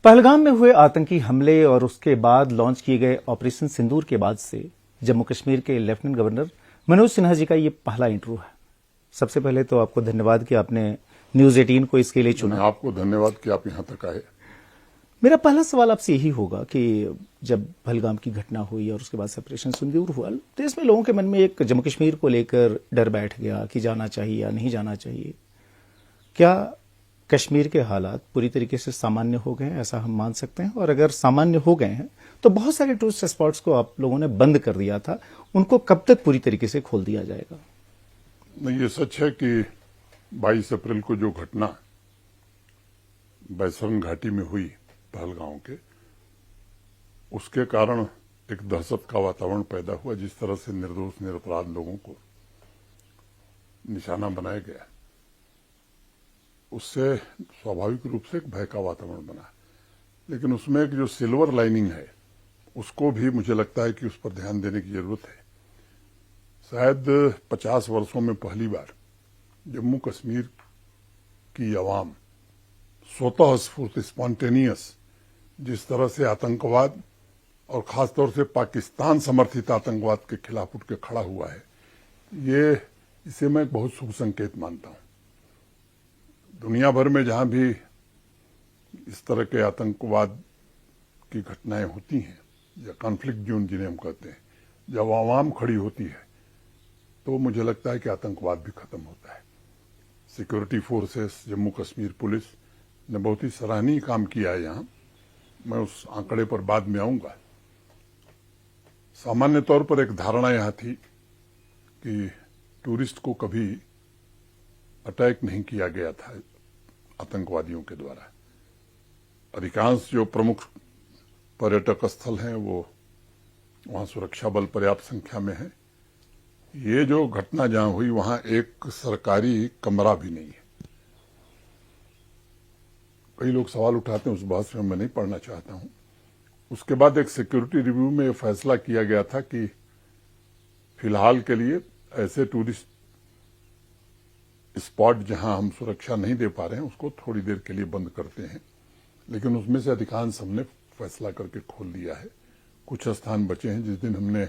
पहलगाम में हुए आतंकी हमले और उसके बाद लॉन्च किए गए ऑपरेशन सिंदूर के बाद से जम्मू कश्मीर के लेफ्टिनेंट गवर्नर मनोज सिन्हा जी का ये पहला इंटरव्यू है। सबसे पहले तो आपको धन्यवाद कि आपने न्यूज 18 को इसके लिए चुना। आपको धन्यवाद कि आप यहां तक आए। मेरा पहला सवाल आपसे यही होगा कि जब पहलगाम की घटना हुई और उसके बाद से ऑपरेशन सिंदूर हुआ, देश में लोगों के मन में एक जम्मू कश्मीर को लेकर डर बैठ गया कि जाना चाहिए या नहीं जाना चाहिए। क्या कश्मीर के हालात पूरी तरीके से सामान्य हो गए हैं, ऐसा हम मान सकते हैं? और अगर सामान्य हो गए हैं तो बहुत सारे टूरिस्ट स्पॉट्स को आप लोगों ने बंद कर दिया था, उनको कब तक पूरी तरीके से खोल दिया जाएगा? नहीं, ये सच है कि 22 अप्रैल को जो घटना बैसरन घाटी में हुई पहलगांव के, उसके कारण एक दहशत का वातावरण पैदा हुआ। जिस तरह से निर्दोष निरपराध लोगों को निशाना बनाया गया, उससे स्वाभाविक रूप से एक भय का वातावरण बना। लेकिन उसमें एक जो सिल्वर लाइनिंग है, उसको भी मुझे लगता है कि उस पर ध्यान देने की जरूरत है। शायद 50 वर्षों में पहली बार जम्मू कश्मीर की आवाम स्वतः स्फूर्त स्पॉन्टेनियस जिस तरह से आतंकवाद और खासतौर से पाकिस्तान समर्थित आतंकवाद के खिलाफ उठ के खड़ा हुआ है, इसे मैं एक बहुत शुभ संकेत मानता हूं। दुनिया भर में जहां भी इस तरह के आतंकवाद की घटनाएं होती हैं या कॉन्फ्लिक्ट जोन जिन्हें हम कहते हैं, जब आवाम खड़ी होती है तो मुझे लगता है कि आतंकवाद भी खत्म होता है। Security forces, Jammu Kashmir police ने बहुत ही सराहनीय काम किया है यहाँ। मैं उस आंकड़े पर बाद में आऊंगा। सामान्य तौर पर एक धारणा यहाँ थी कि टूरिस्ट को कभी अटैक नहीं किया गया था आतंकवादियों के द्वारा। अधिकांश जो प्रमुख पर्यटक स्थल हैं वो वहां सुरक्षा बल पर्याप्त संख्या में है। ये जो घटना जहां हुई वहां एक सरकारी कमरा भी नहीं है। कई लोग सवाल उठाते हैं, उस बहस में मैं नहीं पढ़ना चाहता हूं। उसके बाद एक सिक्योरिटी रिव्यू में फैसला किया गया था कि फिलहाल के लिए ऐसे टूरिस्ट स्पॉट जहां हम सुरक्षा नहीं दे पा रहे हैं उसको थोड़ी देर के लिए बंद करते हैं। लेकिन उसमें से अधिकांश हमने फैसला करके खोल दिया है। कुछ स्थान बचे हैं। जिस दिन हमने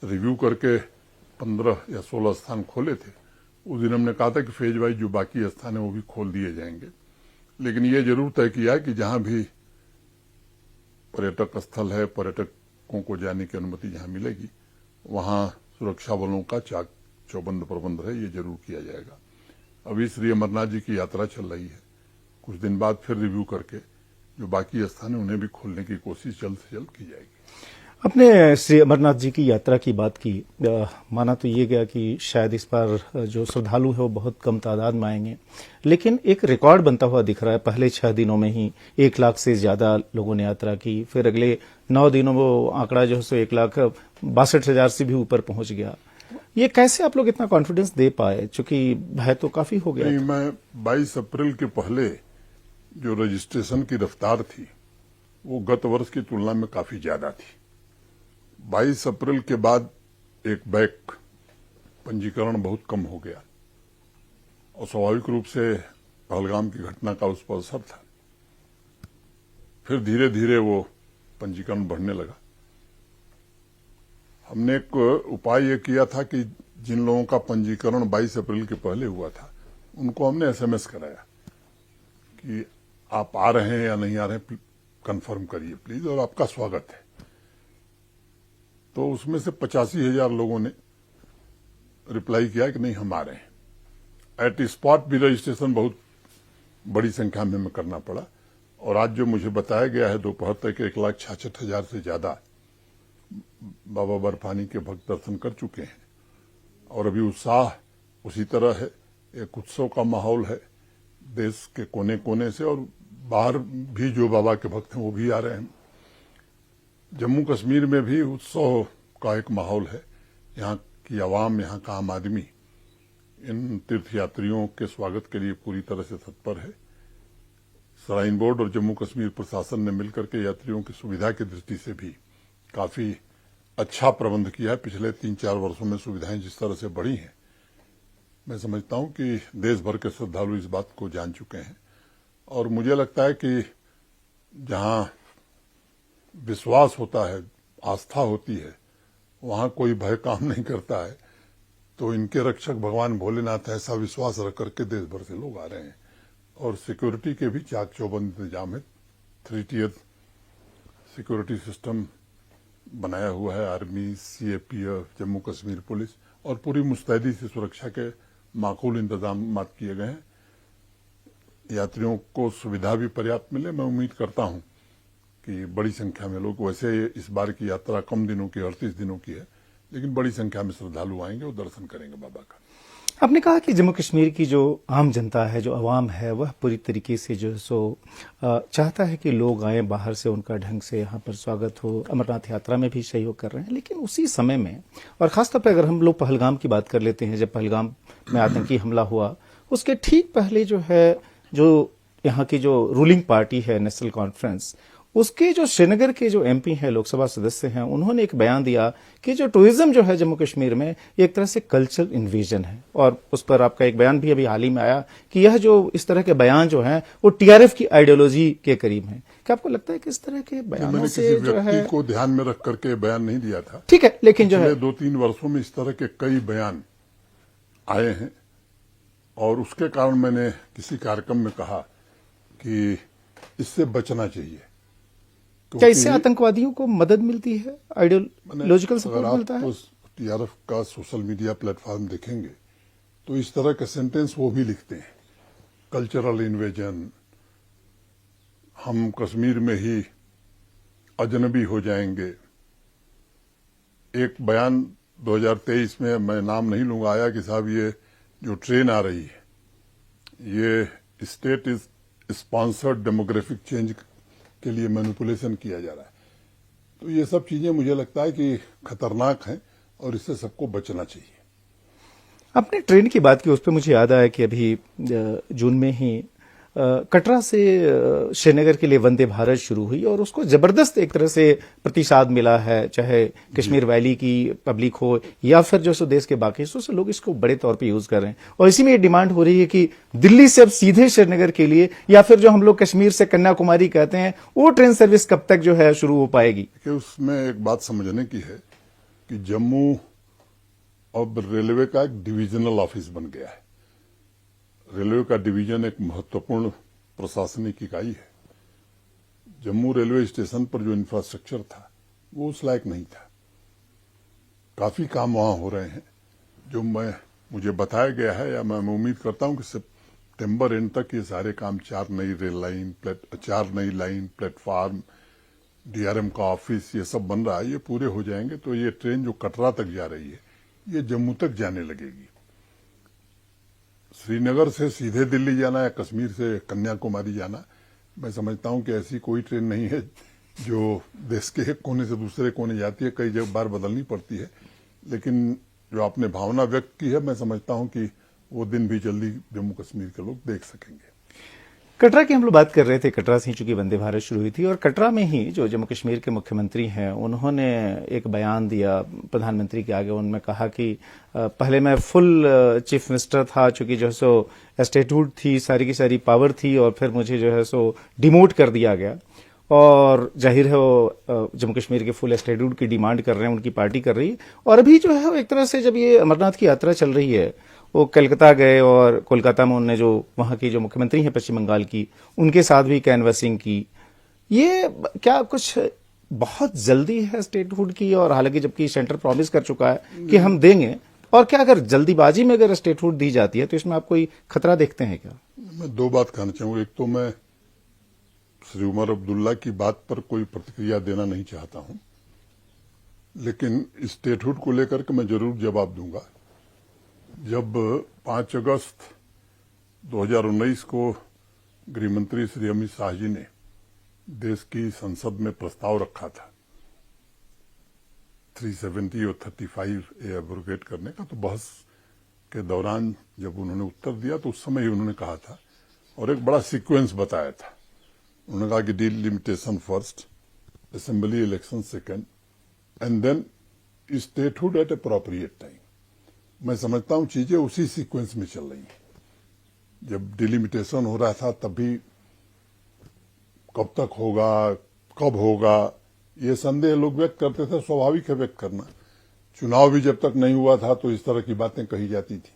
रिव्यू करके 15 या 16 स्थान खोले थे, उस दिन हमने कहा था कि फेज वाइज जो बाकी स्थान है वो भी खोल दिए जाएंगे। लेकिन ये जरूर तय किया है कि जहां भी पर्यटक स्थल है, पर्यटकों को जाने की अनुमति जहां मिलेगी, वहां सुरक्षा बलों का चाक चौबंद प्रबंध है, ये जरूर किया जाएगा। अभी श्री अमरनाथ जी की यात्रा चल रही है। कुछ दिन बाद फिर रिव्यू करके जो बाकी स्थान है उन्हें भी खोलने की कोशिश जल्द से जल्द की जाएगी। अपने श्री अमरनाथ जी की यात्रा की बात की, माना तो ये गया कि शायद इस बार जो श्रद्धालु है वो बहुत कम तादाद में आएंगे, लेकिन एक रिकॉर्ड बनता हुआ दिख रहा है। पहले 6 दिनों में ही 1 लाख से ज्यादा लोगों ने यात्रा की। फिर अगले 9 दिनों में वो आंकड़ा जो है सो 1,62,000 से भी ऊपर पहुंच गया। ये कैसे आप लोग इतना कॉन्फिडेंस दे पाए, चूंकि भय तो काफी हो गया? नहीं, मैं 22 अप्रैल के पहले जो रजिस्ट्रेशन की रफ्तार थी वो गत वर्ष की तुलना में काफी ज्यादा थी। 22 अप्रैल के बाद एक बैक पंजीकरण बहुत कम हो गया और स्वाभाविक रूप से पहलगाम की घटना का उस पर असर था। फिर धीरे धीरे वो पंजीकरण बढ़ने लगा। हमने एक उपाय ये किया था कि जिन लोगों का पंजीकरण 22 अप्रैल के पहले हुआ था उनको हमने SMS कराया कि आप आ रहे हैं या नहीं आ रहे हैं, कंफर्म करिए प्लीज और आपका स्वागत है। तो उसमें से 85,000 लोगों ने रिप्लाई किया कि नहीं, हम आ रहे हैं। एट स्पॉट भी रजिस्ट्रेशन बहुत बड़ी संख्या में करना पड़ा और आज जो मुझे बताया गया है दोपहर तक 1,66,000 से ज्यादा बाबा बर्फानी के भक्त दर्शन कर चुके हैं और अभी उत्साह उसी तरह है। एक उत्सव का माहौल है देश के कोने कोने से, और बाहर भी जो बाबा के भक्त हैं वो भी आ रहे हैं। जम्मू कश्मीर में भी उत्सव का एक माहौल है। यहाँ की आवाम, यहाँ का आम आदमी इन तीर्थयात्रियों के स्वागत के लिए पूरी तरह से तत्पर है। श्राइन बोर्ड और जम्मू कश्मीर प्रशासन ने मिलकर के यात्रियों की सुविधा की दृष्टि से भी काफी अच्छा प्रबंध किया है। पिछले 3-4 वर्षों में सुविधाएं जिस तरह से बढ़ी हैं, मैं समझता हूं कि देश भर के श्रद्धालु इस बात को जान चुके हैं और मुझे लगता है कि जहां विश्वास होता है, आस्था होती है, वहां कोई भय काम नहीं करता है। तो इनके रक्षक भगवान भोलेनाथ ऐसा विश्वास रख करके देश भर से लोग आ रहे हैं। और सिक्योरिटी के भी चाक चौबंद इंतजाम है। 3 टियर सिक्योरिटी सिस्टम बनाया हुआ है, army, CAPF, Jammu Kashmir police, और पूरी मुस्तैदी से सुरक्षा के माकूल इंतजाम किए गए हैं। यात्रियों को सुविधा भी पर्याप्त मिले। मैं उम्मीद करता हूं कि बड़ी संख्या में लोग, वैसे इस बार की यात्रा कम दिनों की, 38 दिनों की है, लेकिन बड़ी संख्या में श्रद्धालु आएंगे और दर्शन करेंगे बाबा का। आपने कहा कि जम्मू कश्मीर की जो आम जनता है, जो अवाम है, वह पूरी तरीके से जो सो चाहता है कि लोग आए बाहर से, उनका ढंग से यहाँ पर स्वागत हो। अमरनाथ यात्रा में भी सहयोग कर रहे हैं। लेकिन उसी समय में, और खासतौर पर अगर हम लोग पहलगाम की बात कर लेते हैं, जब पहलगाम में आतंकी हमला हुआ, उसके ठीक पहले जो है, जो यहाँ की जो रूलिंग पार्टी है नेशनल कॉन्फ्रेंस, उसके जो श्रीनगर के जो एमपी हैं, लोकसभा सदस्य हैं, उन्होंने एक बयान दिया कि जो टूरिज्म जो है जम्मू कश्मीर में, एक तरह से कल्चरल इन्वेजन है। और उस पर आपका एक बयान भी अभी हाल ही में आया कि यह जो इस तरह के बयान जो हैं वो टीआरएफ की आइडियोलॉजी के करीब हैं। क्या आपको लगता है कि इस तरह के बयानों से मैंने किसी जो है, व्यक्ति को ध्यान में रख करके बयान नहीं दिया था, ठीक है, लेकिन जो है 2-3 वर्षों में इस तरह के कई बयान आए हैं, और उसके कारण मैंने किसी कार्यक्रम में कहा कि इससे बचना चाहिए। क्या इससे आतंकवादियों को मदद मिलती है, आइडियोलॉजिकल सपोर्ट मिलता है? अगर आप टीआरएफ का सोशल मीडिया प्लेटफॉर्म देखेंगे तो इस तरह के सेंटेंस वो भी लिखते हैं, कल्चरल इन्वेजन, हम कश्मीर में ही अजनबी हो जाएंगे। एक बयान 2023 में, मैं नाम नहीं लूंगा, आया कि साहब ये जो ट्रेन आ रही है, ये state is sponsored demographic change के लिए मैनिपुलेशन किया जा रहा है। तो ये सब चीजें मुझे लगता है कि खतरनाक हैं और इससे सबको बचना चाहिए। आपने ट्रेन की बात की, उस पर मुझे याद आया कि अभी जून में ही कटरा से श्रीनगर के लिए वंदे भारत शुरू हुई और उसको जबरदस्त एक तरह से प्रतिसाद मिला है, चाहे कश्मीर वैली की पब्लिक हो या फिर जो सो देश के बाकी हिस्सों से लोग इसको बड़े तौर पे यूज कर रहे हैं। और इसी में ये डिमांड हो रही है कि दिल्ली से अब सीधे श्रीनगर के लिए, या फिर जो हम लोग कश्मीर से कन्याकुमारी कहते हैं, वो ट्रेन सर्विस कब तक जो है शुरू हो पाएगी? कि उसमें एक बात समझने की है कि जम्मू अब रेलवे का एक डिविजनल ऑफिस बन गया है। रेलवे का डिवीजन एक महत्वपूर्ण प्रशासनिक इकाई है। जम्मू रेलवे स्टेशन पर जो इंफ्रास्ट्रक्चर था वो उस लायक नहीं था। काफी काम वहां हो रहे हैं जो मुझे बताया गया है, या मैं उम्मीद करता हूं कि सितंबर एंड तक ये सारे काम, 4 नई रेल लाइन, 4 नई लाइन, प्लेटफार्म, डीआरएम का ऑफिस, ये सब बन रहा है, ये पूरे हो जाएंगे तो ये ट्रेन जो कटरा तक जा रही है ये जम्मू तक जाने लगेगी। श्रीनगर से सीधे दिल्ली जाना या कश्मीर से कन्याकुमारी जाना, मैं समझता हूं कि ऐसी कोई ट्रेन नहीं है जो देश के एक कोने से दूसरे कोने जाती है, कई बार बदलनी पड़ती है। लेकिन जो आपने भावना व्यक्त की है, मैं समझता हूं कि वो दिन भी जल्दी जम्मू कश्मीर के लोग देख सकेंगे। कटरा की हम लोग बात कर रहे थे, कटरा से ही चूंकि वंदे भारत शुरू हुई थी, और कटरा में ही जो जम्मू कश्मीर के मुख्यमंत्री हैं उन्होंने एक बयान दिया प्रधानमंत्री के आगे। उन्होंने कहा कि पहले मैं फुल चीफ मिनिस्टर था, चूंकि जो है सो स्टेटहुड थी, सारी की सारी पावर थी, और फिर मुझे जो है सो डिमोट कर दिया गया। और जाहिर है वो जम्मू कश्मीर के फुल स्टेटहुड की डिमांड कर रहे हैं, उनकी पार्टी कर रही है। और अभी जो है एक तरह से जब ये अमरनाथ की यात्रा चल रही है, वो कलकत्ता गए और कोलकाता में उन्होंने जो वहां की जो मुख्यमंत्री हैं पश्चिम बंगाल की, उनके साथ भी कैनवसिंग की। ये क्या कुछ बहुत जल्दी है स्टेटहुड की? और हालांकि जबकि सेंटर प्रॉमिस कर चुका है कि हम देंगे, और क्या अगर जल्दीबाजी में अगर स्टेटहुड दी जाती है तो इसमें आप कोई खतरा देखते हैं क्या? मैं 2 बात कहना चाहूंगा। एक तो मैं श्री उमर अब्दुल्ला की बात पर कोई प्रतिक्रिया देना नहीं चाहता हूं, लेकिन स्टेटहुड को लेकर के मैं जरूर जवाब दूंगा। जब 5 अगस्त 2019 को गृहमंत्री श्री अमित शाह जी ने देश की संसद में प्रस्ताव रखा था 370 और 35A एब्रोगेट करने का, तो बहस के दौरान जब उन्होंने उत्तर दिया तो उस समय ही उन्होंने कहा था, और एक बड़ा सीक्वेंस बताया था। उन्होंने कहा कि delimitation first, assembly election second, and then statehood at appropriate time. मैं समझता हूं चीजें उसी सीक्वेंस में चल रही हैं। जब डिलिमिटेशन हो रहा था तब भी कब तक होगा, कब होगा, ये संदेह लोग व्यक्त करते थे। स्वाभाविक है व्यक्त करना। चुनाव भी जब तक नहीं हुआ था तो इस तरह की बातें कही जाती थी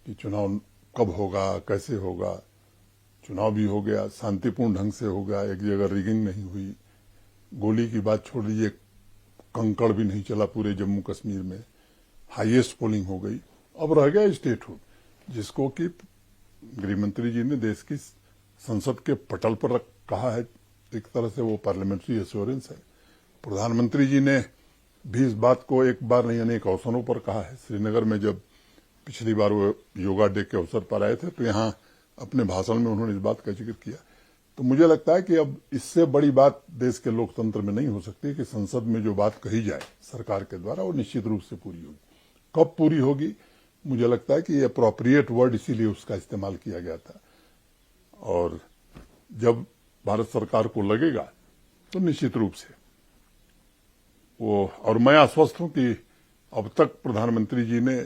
कि चुनाव कब होगा, कैसे होगा। चुनाव भी हो गया, शांतिपूर्ण ढंग से हो गया, एक जगह रिगिंग नहीं हुई। गोली की बात छोड़ दीजिए, कंकड़ भी नहीं चला पूरे जम्मू कश्मीर में। हाईएस्ट पोलिंग हो गई। अब रह गया स्टेटहुड, जिसको कि गृह मंत्री जी ने देश की संसद के पटल पर कहा है। एक तरह से वो पार्लियामेंट्री एश्योरेंस है। प्रधानमंत्री जी ने भी इस बात को एक बार नहीं अनेक अवसरों पर कहा है। श्रीनगर में जब पिछली बार वो योगा डे के अवसर पर आए थे तो यहाँ अपने भाषण में उन्होंने इस बात का जिक्र किया। तो मुझे लगता है कि अब इससे बड़ी बात देश के लोकतंत्र में नहीं हो सकती कि संसद में जो बात कही जाए सरकार के द्वारा वो निश्चित रूप से पूरी होगी। कब पूरी होगी, मुझे लगता है कि ये अप्रोप्रिएट वर्ड इसीलिए उसका इस्तेमाल किया गया था। और जब भारत सरकार को लगेगा तो निश्चित रूप से वो, और मैं आश्वस्त हूं कि अब तक प्रधानमंत्री जी ने,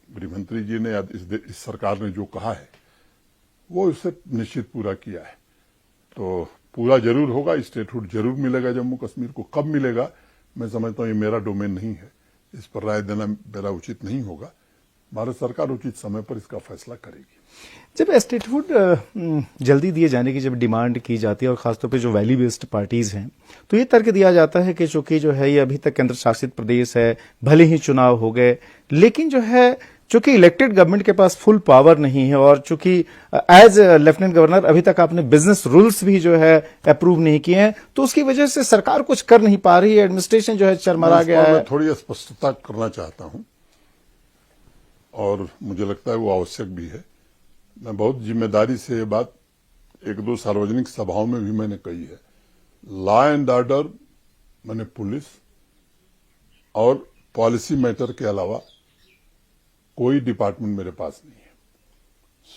गृहमंत्री जी ने या इस सरकार ने जो कहा है वो उससे निश्चित पूरा किया है। तो पूरा जरूर होगा, स्टेटहुड जरूर मिलेगा जम्मू कश्मीर को। कब मिलेगा मैं समझता हूं ये मेरा डोमेन नहीं है, इस पर राय देना मेरा उचित नहीं होगा। भारत सरकार उचित समय पर इसका फैसला करेगी। जब स्टेटहुड जल्दी दिए जाने की जब डिमांड की जाती है और खासतौर पे जो वैली बेस्ड पार्टीज हैं, तो ये तर्क दिया जाता है कि चूंकि जो है ये अभी तक केंद्र शासित प्रदेश है, भले ही चुनाव हो गए, लेकिन जो है चूंकि इलेक्टेड गवर्नमेंट के पास फुल पावर नहीं है और चूंकि एज लेफ्टिनेंट गवर्नर अभी तक आपने बिजनेस रूल्स भी जो है अप्रूव नहीं किए हैं, तो उसकी वजह से सरकार कुछ कर नहीं पा रही है, एडमिनिस्ट्रेशन जो है चरमरा गया है। मैं थोड़ी स्पष्टता करना चाहता हूं और मुझे लगता है वो आवश्यक भी है। मैं बहुत जिम्मेदारी से ये बात एक दो सार्वजनिक सभाओं में भी मैंने कही है। लॉ एंड ऑर्डर मैंने पुलिस और पॉलिसी मैटर के अलावा कोई डिपार्टमेंट मेरे पास नहीं है।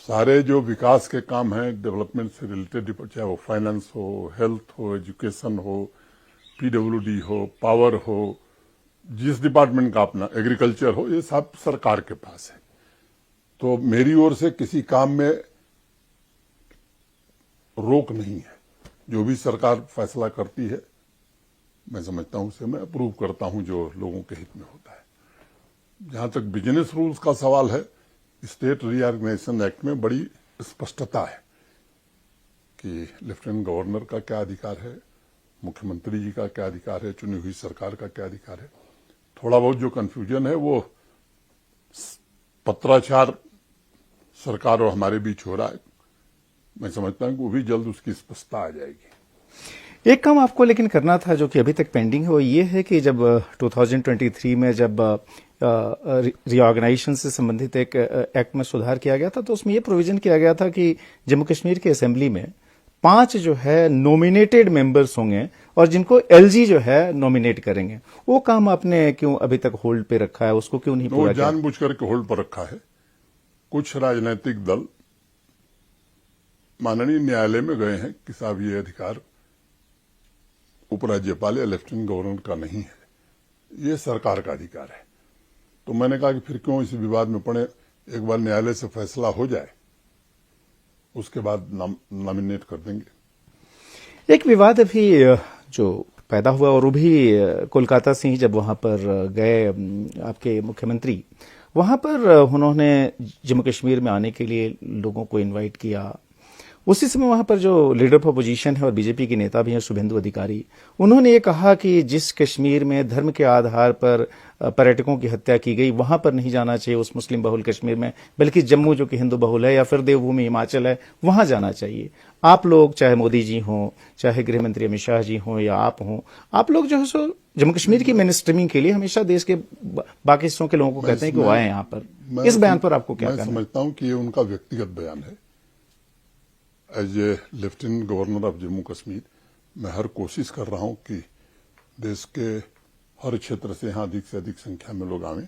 सारे जो विकास के काम हैं, डेवलपमेंट से रिलेटेड, चाहे वो फाइनेंस हो, हेल्थ हो, एजुकेशन हो, पीडब्ल्यूडी हो, पावर हो, जिस डिपार्टमेंट का अपना, एग्रीकल्चर हो, ये सब सरकार के पास है। तो मेरी ओर से किसी काम में रोक नहीं है। जो भी सरकार फैसला करती है मैं समझता हूं उसे मैं अप्रूव करता हूं जो लोगों के हित में होता है। जहां तक बिजनेस रूल्स का सवाल है, स्टेट रीऑर्गेनाइजेशन एक्ट में बड़ी स्पष्टता है कि लेफ्टिनेंट गवर्नर का क्या अधिकार है, मुख्यमंत्री जी का क्या अधिकार है, चुनी हुई सरकार का क्या अधिकार है। थोड़ा बहुत जो कंफ्यूजन है वो पत्राचार सरकार और हमारे बीच हो रहा है। मैं समझता हूं कि वो भी जल्द उसकी स्पष्टता आ जाएगी। एक काम आपको लेकिन करना था जो कि अभी तक पेंडिंग है, वो ये है कि जब 2023 में जब रीऑर्गेनाइजेशन से संबंधित एक एक्ट में सुधार किया गया था, तो उसमें ये प्रोविजन किया गया था कि जम्मू कश्मीर की असेंबली में 5 जो है नॉमिनेटेड मेंबर्स होंगे और जिनको एलजी जो है नॉमिनेट करेंगे। वो काम आपने क्यों अभी तक होल्ड पे रखा है, उसको क्यों नहीं पूरा किया? जानबूझ करके होल्ड पर रखा है। कुछ राजनीतिक दल माननीय न्यायालय में गए हैं कि साहब ये अधिकार उपराज्यपाल या लेफ्टिनेंट गवर्नर का नहीं है, ये सरकार का अधिकार है। तो मैंने कहा कि फिर क्यों इस विवाद में पड़े, एक बार न्यायालय से फैसला हो जाए उसके बाद नॉमिनेट कर देंगे। एक विवाद अभी जो पैदा हुआ और वो भी कोलकाता से ही जब वहां पर गए आपके मुख्यमंत्री, वहां पर उन्होंने जम्मू कश्मीर में आने के लिए लोगों को इनवाइट किया। उसी समय वहां पर जो लीडर ऑफ अपोजिशन है और बीजेपी के नेता भी हैं शुभेंदु अधिकारी, उन्होंने ये कहा कि जिस कश्मीर में धर्म के आधार पर पर्यटकों की हत्या की गई वहां पर नहीं जाना चाहिए, उस मुस्लिम बहुल कश्मीर में, बल्कि जम्मू जो कि हिंदू बहुल है या फिर देवभूमि हिमाचल है वहां जाना चाहिए। आप लोग, चाहे मोदी जी हों, चाहे गृह मंत्री अमित शाह जी हों या आप हों, आप लोग जो है सो जम्मू कश्मीर की मेन स्ट्रीमिंग के लिए हमेशा देश के बाकी हिस्सों के लोगों को कहते हैं कि वो आए यहाँ पर। इस बयान पर आपको क्या कहना है? मैं समझता हूं कि ये उनका व्यक्तिगत बयान है। As a lieutenant governor of Jammu Kashmir मैं हर कोशिश कर रहा हूं कि देश के हर क्षेत्र से यहां अधिक से अधिक संख्या में लोग आवें।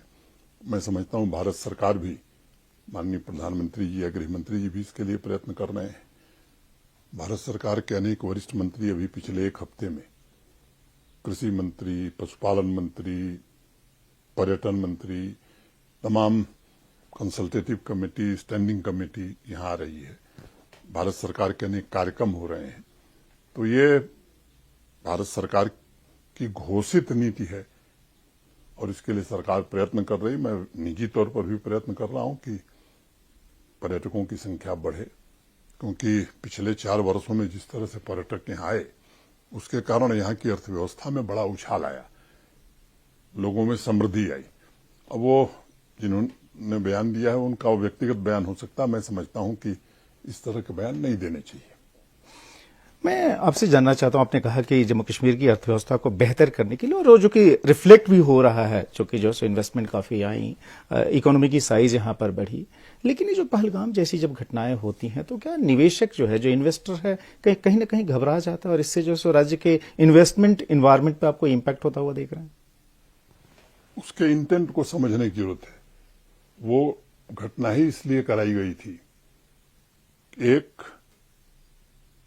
मैं समझता हूं भारत सरकार भी, माननीय प्रधानमंत्री जी या गृह मंत्री जी भी इसके लिए प्रयत्न कर रहे हैं। भारत सरकार के अनेक वरिष्ठ मंत्री अभी पिछले एक हफ्ते में कृषि मंत्री, पशुपालन मंत्री, पर्यटन मंत्री, तमाम कंसल्टेटिव कमेटी, स्टैंडिंग कमेटी यहां आ रही है। भारत सरकार के अनेक कार्यक्रम हो रहे हैं। तो ये भारत सरकार की घोषित नीति है और इसके लिए सरकार प्रयत्न कर रही। मैं निजी तौर पर भी प्रयत्न कर रहा हूं कि पर्यटकों की संख्या बढ़े, क्योंकि पिछले 4 वर्षों में जिस तरह से पर्यटक यहाँ आए उसके कारण यहाँ की अर्थव्यवस्था में बड़ा उछाल आया, लोगों में समृद्धि आई। अब वो जिन्होंने बयान दिया है उनका व्यक्तिगत बयान हो सकता है, मैं समझता हूं कि इस तरह के बयान नहीं देने चाहिए। मैं आपसे जानना चाहता हूं, आपने कहा कि जम्मू कश्मीर की अर्थव्यवस्था को बेहतर करने के लिए और जो कि रिफ्लेक्ट भी हो रहा है, चूंकि जो सो इन्वेस्टमेंट काफी आई, इकोनॉमी की साइज यहां पर बढ़ी, लेकिन ये जो पहलगाम जैसी जब घटनाएं होती हैं तो क्या निवेशक जो है, जो इन्वेस्टर है, कहीं ना कहीं घबरा जाता है और इससे जो सो राज्य के इन्वेस्टमेंट इन्वायरमेंट पे आपको इम्पैक्ट होता हुआ देख रहे हैं? उसके इंटेंट को समझने की जरूरत है। वो घटना ही इसलिए कराई गई थी, एक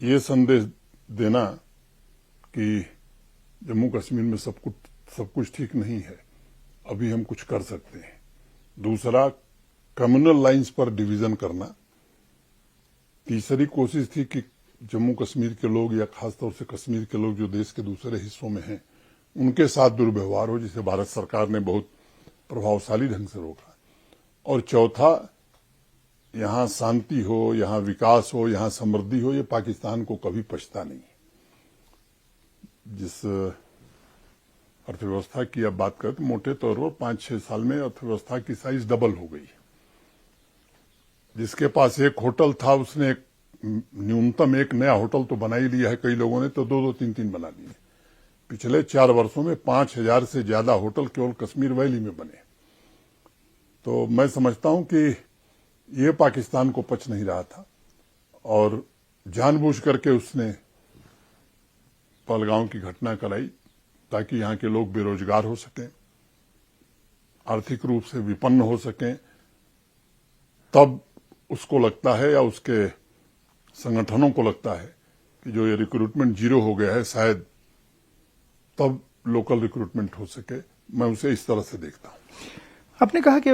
ये संदेश देना कि जम्मू कश्मीर में सब कुछ ठीक नहीं है, अभी हम कुछ कर सकते हैं। दूसरा, कम्युनल लाइंस पर डिवीजन करना। तीसरी कोशिश थी कि जम्मू कश्मीर के लोग या खासतौर से कश्मीर के लोग जो देश के दूसरे हिस्सों में हैं उनके साथ दुर्व्यवहार हो, जिसे भारत सरकार ने बहुत प्रभावशाली ढंग से रोका। और चौथा, यहां शांति हो, यहां विकास हो, यहां समृद्धि हो, ये पाकिस्तान को कभी पछता नहीं। जिस अर्थव्यवस्था की आप बात करें तो मोटे तौर पर 5-6 साल में अर्थव्यवस्था की साइज डबल हो गई। जिसके पास एक होटल था उसने न्यूनतम एक नया होटल तो बना ही लिया है, कई लोगों ने तो 2-2, 3-3 बना लिए। पिछले 4 वर्षों में 5,000 से ज्यादा होटल केवल कश्मीर वैली में बने। तो मैं समझता हूं कि ये पाकिस्तान को पच नहीं रहा था और जानबूझ करके उसने पहलगाम की घटना कराई ताकि यहां के लोग बेरोजगार हो सकें, आर्थिक रूप से विपन्न हो सकें। तब उसको लगता है या उसके संगठनों को लगता है कि जो ये रिक्रूटमेंट जीरो हो गया है, शायद तब लोकल रिक्रूटमेंट हो सके। मैं उसे इस तरह से देखता हूं। आपने कहा कि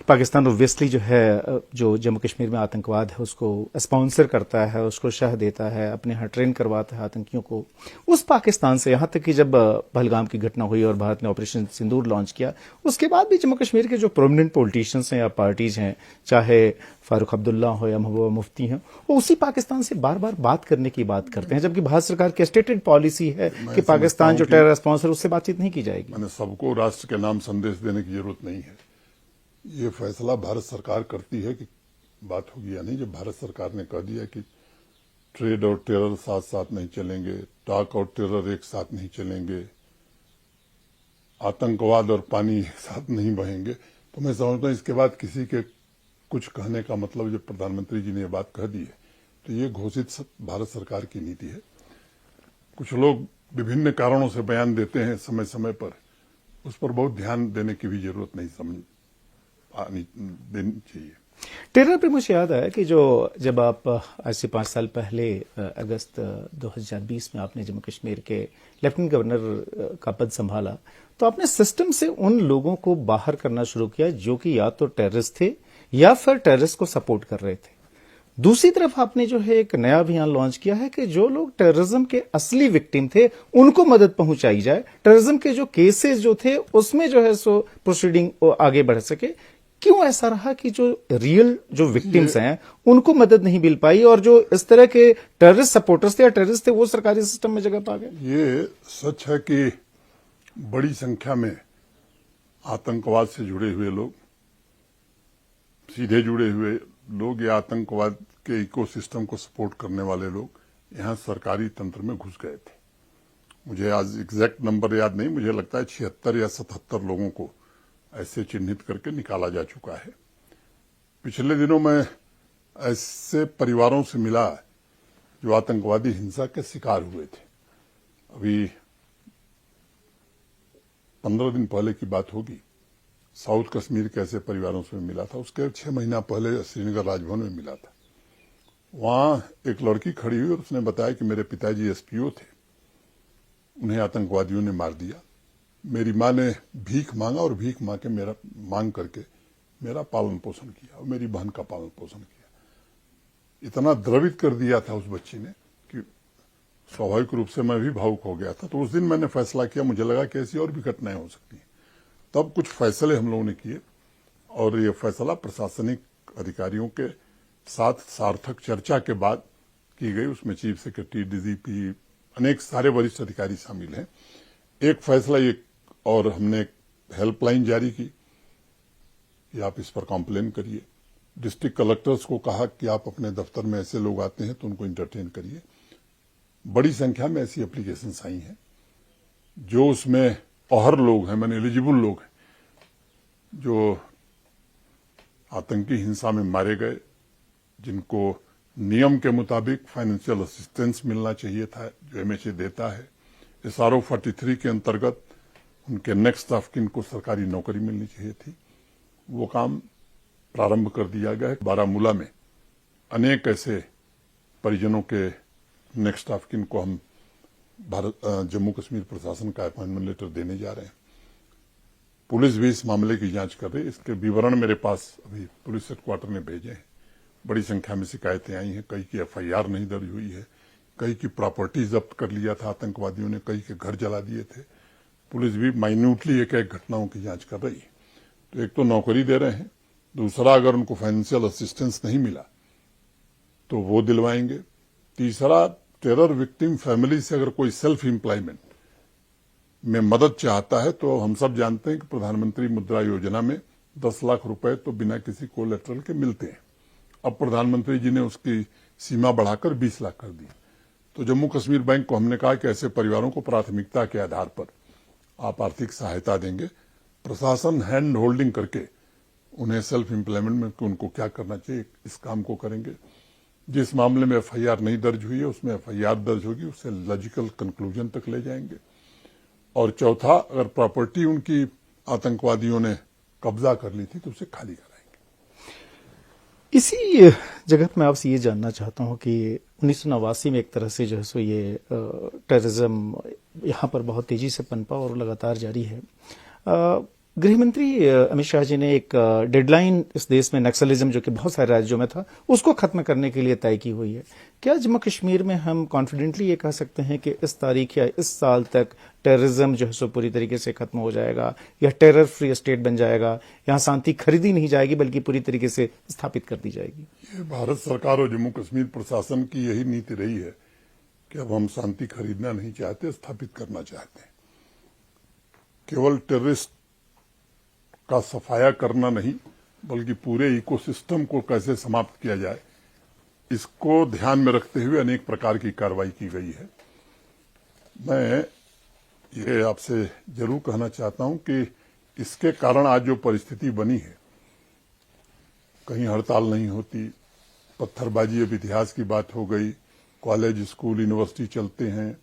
पाकिस्तान ऑब्वियसली जो है, जो जम्मू कश्मीर में आतंकवाद है उसको स्पॉन्सर करता है, उसको शह देता है, अपने यहाँ ट्रेन करवाता है आतंकियों को। उस पाकिस्तान से यहाँ तक कि जब पहलगाम की घटना हुई और भारत ने ऑपरेशन सिंदूर लॉन्च किया, उसके बाद भी जम्मू कश्मीर के जो प्रोमिनेंट पॉलिटिशियंस हैं या पार्टीज हैं, चाहे फारूक अब्दुल्ला हो या महबूबा मुफ्ती हैं, वो उसी पाकिस्तान से बार बार बात करने की बात करते हैं, जबकि भारत सरकार की स्टेटेड पॉलिसी है कि पाकिस्तान जो टेरर स्पॉन्सर, उससे बातचीत नहीं की जाएगी। मैंने सबको राष्ट्र के नाम संदेश देने की जरूरत नहीं है। ये फैसला भारत सरकार करती है कि बात होगी या नहीं। जब भारत सरकार ने कह दिया कि ट्रेड और टेरर साथ साथ नहीं चलेंगे, टॉक और टेरर एक साथ नहीं चलेंगे, आतंकवाद और पानी एक साथ नहीं बहेंगे, तो मैं समझता हूं इसके बाद किसी के कुछ कहने का मतलब, जब प्रधानमंत्री जी ने ये बात कह दी है तो ये घोषित भारत सरकार की नीति है। कुछ लोग विभिन्न कारणों से बयान देते हैं समय समय पर, उस पर बहुत ध्यान देने की भी जरूरत नहीं देनी चाहिए। टेरर पे मुझे याद आया कि जब आप आज से 5 साल पहले अगस्त 2020 में आपने जम्मू कश्मीर के लेफ्टिनेंट गवर्नर का पद संभाला, तो आपने सिस्टम से उन लोगों को बाहर करना शुरू किया जो कि या तो टेररिस्ट थे या फिर टेररिस्ट को सपोर्ट कर रहे थे। दूसरी तरफ आपने जो है एक नया अभियान लॉन्च किया है कि जो लोग टेररिज्म के असली विक्टिम थे उनको मदद पहुंचाई जाए, टेररिज्म के जो केसेस जो थे उसमें जो है सो प्रोसीडिंग आगे बढ़ सके। क्यों ऐसा रहा कि जो रियल जो विक्टिम्स हैं उनको मदद नहीं मिल पाई और जो इस तरह के टेररिस्ट सपोर्टर्स थे या टेररिस्ट थे वो सरकारी सिस्टम में जगह पा गए? ये सच है कि बड़ी संख्या में आतंकवाद से जुड़े हुए लोग, सीधे जुड़े हुए लोग या आतंकवाद के इकोसिस्टम को सपोर्ट करने वाले लोग यहां सरकारी तंत्र में घुस गए थे। मुझे आज एग्जैक्ट नंबर याद नहीं, मुझे लगता है 76 या 77 लोगों को ऐसे चिन्हित करके निकाला जा चुका है। पिछले दिनों में ऐसे परिवारों से मिला जो आतंकवादी हिंसा के शिकार हुए थे। अभी 15 दिन पहले की बात होगी, साउथ कश्मीर के ऐसे परिवारों से मिला था। उसके 6 महीना पहले श्रीनगर राजभवन में मिला था। वहां एक लड़की खड़ी हुई और उसने बताया कि मेरे पिताजी एसपीओ थे, उन्हें आतंकवादियों ने मार दिया। मेरी माँ ने भीख मांगा और भीख मांग करके मेरा पालन पोषण किया और मेरी बहन का पालन पोषण किया। इतना द्रवित कर दिया था उस बच्ची ने कि स्वाभाविक रूप से मैं भी भावुक हो गया था। तो उस दिन मैंने फैसला किया, मुझे लगा कि ऐसी और भी घटनाएं हो सकती हैं। तब कुछ फैसले हम लोगों ने किए और ये फैसला प्रशासनिक अधिकारियों के साथ सार्थक चर्चा के बाद की गई। उसमें चीफ सेक्रेटरी, डीजीपी, अनेक सारे वरिष्ठ अधिकारी शामिल हैं। एक फैसला ये, और हमने एक हेल्पलाइन जारी की कि आप इस पर कंप्लेन करिए। डिस्ट्रिक्ट कलेक्टर्स को कहा कि आप अपने दफ्तर में ऐसे लोग आते हैं तो उनको इंटरटेन करिए। बड़ी संख्या में ऐसी एप्लीकेशंस आई हैं जो उसमें अहर लोग हैं, माने एलिजिबल लोग हैं, जो आतंकी हिंसा में मारे गए, जिनको नियम के मुताबिक फाइनेंशियल असिस्टेंस मिलना चाहिए था जो एमएचए देता है। SRO 43 के अंतर्गत उनके नेक्स्ट ऑफ किन को सरकारी नौकरी मिलनी चाहिए थी, वो काम प्रारंभ कर दिया गया है। बारामूला में अनेक ऐसे परिजनों के नेक्स्ट ऑफ किन को हम जम्मू कश्मीर प्रशासन का अपॉइंटमेंट लेटर देने जा रहे हैं। पुलिस भी इस मामले की जांच कर रही है। इसके विवरण मेरे पास अभी पुलिस हेडक्वार्टर ने भेजे हैं। बड़ी संख्या में शिकायतें आई हैं, कई की FIR नहीं दर्ज हुई है, कई की प्रॉपर्टी जब्त कर लिया था आतंकवादियों ने, कई के घर जला दिए थे। पुलिस भी माइन्यूटली एक एक घटनाओं की जांच कर रही है। तो एक तो नौकरी दे रहे हैं, दूसरा अगर उनको फाइनेंशियल असिस्टेंस नहीं मिला तो वो दिलवाएंगे, तीसरा टेरर विक्टिम फैमिली से अगर कोई सेल्फ एम्प्लॉयमेंट में मदद चाहता है तो हम सब जानते हैं कि प्रधानमंत्री मुद्रा योजना में 10 लाख रुपए तो बिना किसी कोलेटरल के मिलते हैं। अब प्रधानमंत्री जी ने उसकी सीमा बढ़ाकर 20 लाख कर दी। तो जम्मू कश्मीर बैंक को हमने कहा कि ऐसे परिवारों को प्राथमिकता के आधार पर आप आर्थिक सहायता देंगे। प्रशासन हैंड होल्डिंग करके उन्हें सेल्फ एम्प्लॉयमेंट में उनको क्या करना चाहिए इस काम को करेंगे। जिस मामले में FIR नहीं दर्ज हुई है उसमें FIR दर्ज होगी, उससे लॉजिकल कंक्लूजन तक ले जाएंगे। और चौथा, अगर प्रॉपर्टी उनकी आतंकवादियों ने कब्जा कर ली थी तो उसे खाली कराएंगे। इसी जगह मैं आपसे ये जानना चाहता हूं कि 1989 में एक तरह से जो है सो ये टेररिज्म यहाँ पर बहुत तेजी से पनपा और लगातार जारी है। गृह मंत्री अमित शाह जी ने एक डेडलाइन इस देश में नक्सलिज्म जो कि बहुत सारे राज्यों में था उसको खत्म करने के लिए तय की हुई है। क्या जम्मू कश्मीर में हम कॉन्फिडेंटली ये कह सकते हैं कि इस तारीख या इस साल तक टेररिज्म जो है सो पूरी तरीके से खत्म हो जाएगा या टेरर फ्री स्टेट बन जाएगा, यहाँ शांति खरीदी नहीं जाएगी बल्कि पूरी तरीके से स्थापित कर दी जाएगी? ये भारत सरकार और जम्मू कश्मीर प्रशासन की यही नीति रही है कि अब हम शांति खरीदना नहीं चाहते, स्थापित करना चाहते हैं। केवल टेररिस्ट का सफाया करना नहीं बल्कि पूरे इकोसिस्टम को कैसे समाप्त किया जाए, इसको ध्यान में रखते हुए अनेक प्रकार की कार्रवाई की गई है। मैं ये आपसे जरूर कहना चाहता हूं कि इसके कारण आज जो परिस्थिति बनी है, कहीं हड़ताल नहीं होती, पत्थरबाजी अब इतिहास की बात हो गई, कॉलेज स्कूल यूनिवर्सिटी चलते हैं,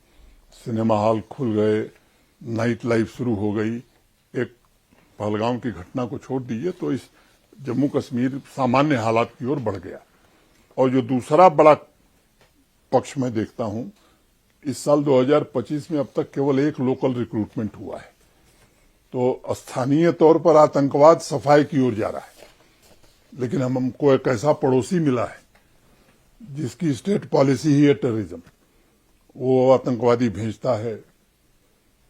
सिनेमा हॉल खुल गए, नाइट लाइफ शुरू हो गई। एक पहलगाम की घटना को छोड़ दीजिए तो इस जम्मू कश्मीर सामान्य हालात की ओर बढ़ गया। और जो दूसरा बड़ा पक्ष मैं देखता हूं, इस साल 2025 में अब तक केवल एक लोकल रिक्रूटमेंट हुआ है। तो स्थानीय तौर पर आतंकवाद सफाई की ओर जा रहा है, लेकिन हमको एक ऐसा पड़ोसी मिला है जिसकी स्टेट पॉलिसी ही है टेररिज्म। वो आतंकवादी भेजता है,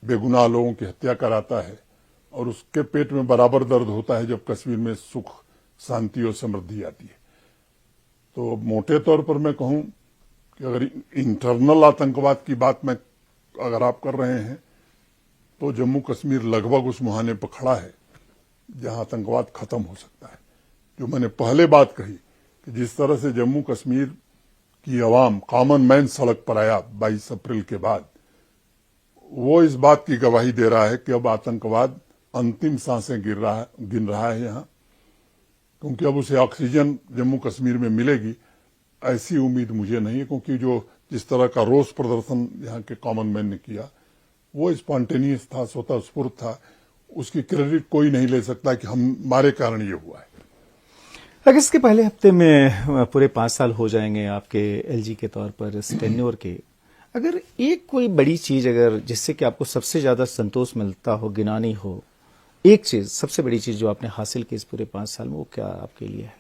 बेगुनाह लोगों की हत्या कराता है और उसके पेट में बराबर दर्द होता है जब कश्मीर में सुख, शांति और समृद्धि आती है। तो मोटे तौर पर मैं कहूं कि अगर इंटरनल आतंकवाद की बात में अगर आप कर रहे हैं तो जम्मू कश्मीर लगभग उस मुहाने पर खड़ा है जहां आतंकवाद खत्म हो सकता है। जो मैंने पहले बात कही कि जिस तरह से जम्मू कश्मीर की आवाम, कॉमन मैन सड़क पर आया 22 अप्रैल के बाद, वो इस बात की गवाही दे रहा है कि अब आतंकवाद अंतिम सांसें गिन रहा है यहाँ, क्योंकि अब उसे ऑक्सीजन जम्मू कश्मीर में मिलेगी ऐसी उम्मीद मुझे नहीं है। क्योंकि जो जिस तरह का रोष प्रदर्शन यहाँ के कॉमन मैन ने किया वो स्पॉन्टेनियस था, स्वतः स्फूर्त था, उसकी क्रेडिट कोई नहीं ले सकता कि हमारे कारण ये हुआ है। अगस्त के पहले हफ्ते में पूरे 5 साल हो जाएंगे आपके एलजी के तौर पर इस टेन्योर के। अगर एक कोई बड़ी चीज अगर जिससे कि आपको सबसे ज्यादा संतोष मिलता हो, गिनानी हो, एक चीज सबसे बड़ी चीज जो आपने हासिल की इस पूरे 5 साल में, वो क्या आपके लिए है?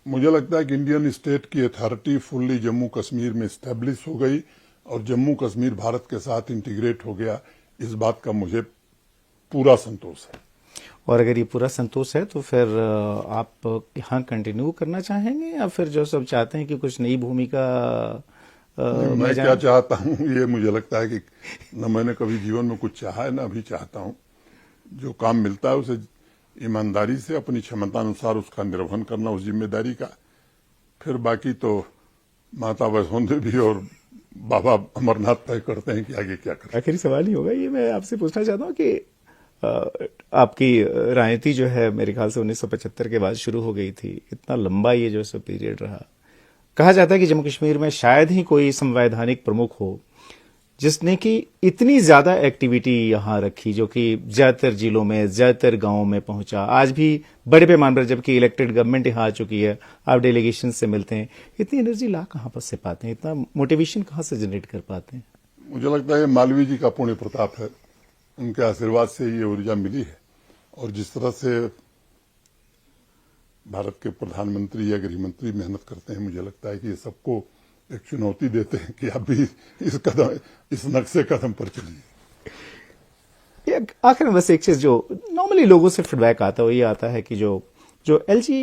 मुझे लगता है कि इंडियन स्टेट की अथॉरिटी फुल्ली जम्मू कश्मीर में स्टैब्लिश हो गई और जम्मू कश्मीर भारत के साथ इंटीग्रेट हो गया, इस बात का मुझे पूरा संतोष है। और अगर ये पूरा संतोष है तो फिर आप यहाँ कंटिन्यू करना चाहेंगे या फिर जो सब चाहते हैं कि कुछ नई भूमिका मैं क्या चाहता हूँ, ये मुझे लगता है कि न मैंने कभी जीवन में कुछ चाहा है न अभी चाहता हूँ। जो काम मिलता है उसे ईमानदारी से अपनी क्षमता अनुसार उसका निर्वहन करना, उस जिम्मेदारी का। फिर बाकी तो माता वैष्णो देवी और बाबा अमरनाथ तय करते हैं कि आगे क्या करें। आखिरी सवाल ही होगा ये, मैं आपसे पूछना चाहता हूँ कि आपकी राजनीति जो है मेरे ख्याल से 1975 के बाद शुरू हो गई थी, इतना लंबा ये जो सब पीरियड रहा। कहा जाता है कि जम्मू कश्मीर में शायद ही कोई संवैधानिक प्रमुख हो जिसने की इतनी ज्यादा एक्टिविटी यहां रखी, जो कि ज्यादातर जिलों में, ज्यादातर गांवों में पहुंचा। आज भी बड़े पैमाने पर, जबकि इलेक्टेड गवर्नमेंट यहां आ चुकी है, आप डेलीगेशन से मिलते हैं, इतनी एनर्जी ला कहां पर से पाते हैं, इतना मोटिवेशन कहां से जनरेट कर पाते हैं? मुझे लगता है मालवीय जी का पुण्य प्रताप है, उनके आशीर्वाद से ये ऊर्जा मिली है। और जिस तरह से भारत के प्रधानमंत्री या गृह मंत्री मेहनत करते हैं, मुझे लगता है कि ये सबको एक चुनौती देते हैं कि आप भी इस नक्शे कदम पर चलिए। आखिर में बस एक चीज जो नॉर्मली लोगों से फीडबैक आता है वो ये आता है कि जो एलजी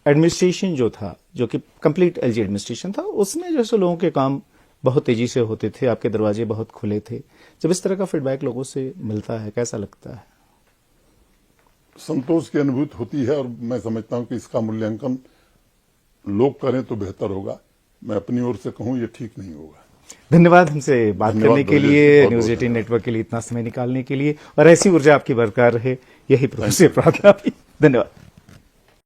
एडमिनिस्ट्रेशन जो था, जो कि कंप्लीट एलजी एडमिनिस्ट्रेशन था, उसमें जो है लोगों के काम बहुत तेजी से होते थे, आपके दरवाजे बहुत खुले थे। जब इस तरह का फीडबैक लोगों से मिलता है, कैसा लगता है? संतोष की अनुभूति होती है और मैं समझता हूं कि इसका मूल्यांकन लोग करें तो बेहतर होगा। मैं अपनी ओर से कहूं ये ठीक नहीं होगा। धन्यवाद हमसे बात करने के लिए, न्यूज 18 नेटवर्क के लिए इतना समय निकालने के लिए, और ऐसी ऊर्जा आपकी बरकरार रहे, यही प्रभु से प्रार्थना भी। धन्यवाद।